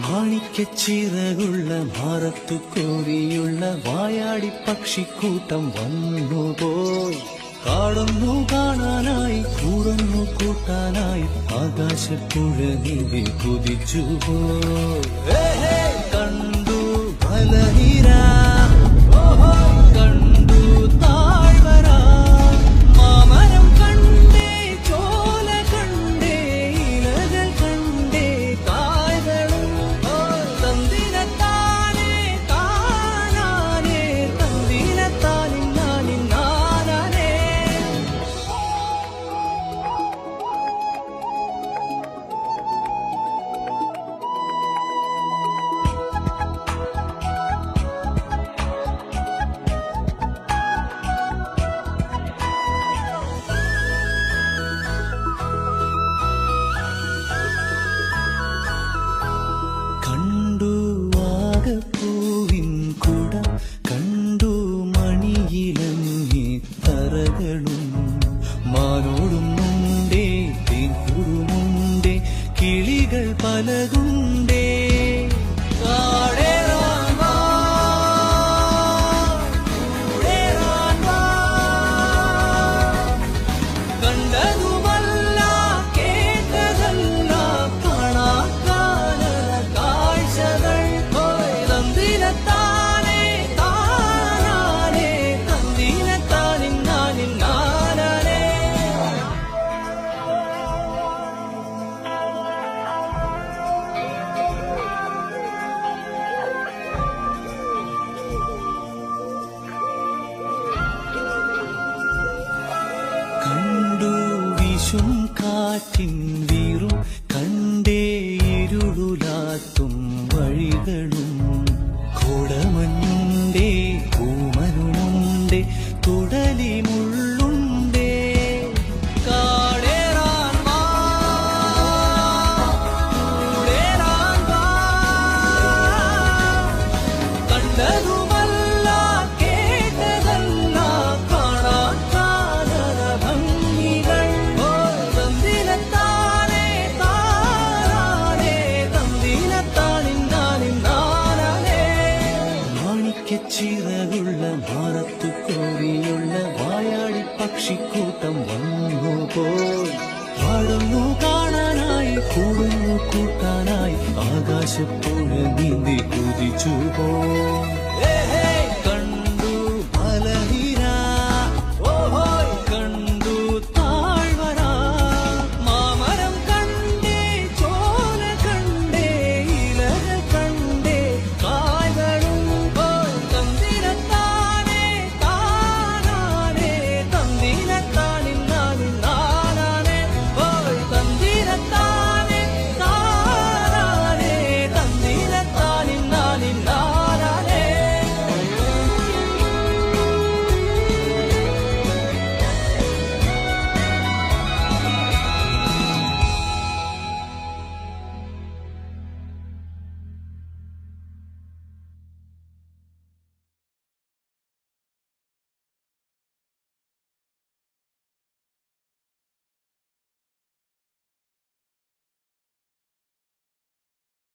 മാണിക്കച്ചിറകുള്ള ഭാരത്തു കോരിയുള്ള വായാടി പക്ഷിക്കൂട്ടം വന്നുപോയി. കാടൊന്നു കാണാനായി കൂടൊന്നു കൂട്ടാനായി ആകാശപ്പുഴ നീവി കുതിച്ചുപോയി. കണ്ടു ഫലനിര, കണ്ടു താഴ്വര, മാമരം കണ്ടേ, ചോല കണ്ടേ, ഇലകൾ കണ്ടേ, കായകളും തന്തിനത്താനേ താനാനേ, തന്തിനത്താനിന്നാനിന്നാനേ. കണ്ടു വാഗപ്പൂവിൻ കുടം, കണ്ടു മണിയിലങ്ങി തറകളും, മാനോടുമുണ്ടേ തേൻകുടുമുണ്ടേ, കിളികൾ പലതുണ്ടേ. കാടേറാൻ വാ, കൂടേറാൻ വാ, കണ്ടതുമല്ല കേട്ടതല്ല കാണാക്കാനല കാഴ്ചകൾ. തന്തിനത്താനേ താനാനേ, തന്തിനത്താനിന്നാനിന്നാനേ. കണ്ടു വിഷും കാറ്റിൻ വീറും, കണ്ടേ ഇരുളുലാത്തും വഴികളും, കോടമഞ്ഞുണ്ടേ പൂമനുമുണ്ടേ, തുടലി മുള്ളുണ്ടേ. കാടേറാൻ വാ, കൂടേറാൻ വാ, കണ്ടതുമല്ല കേട്ടതല്ല കാണാക്കാനല ഭംഗികൾ. തന്തിനത്താനേ താനാനേ, തന്തിനത്താനിന്നാനിന്നാനേ. മാണിക്കച്ചിറകുള്ള ഭാരത്തു കോരിയുള്ള വായാടി പക്ഷിക്കൂട്ടം വന്നുപോയി. പാടുന്നു കാണാനായി കൂടുന്നു കൂട്ടാനായി ആകാശപ്പുഴ നീന്തി കുതിച്ചുപോയി.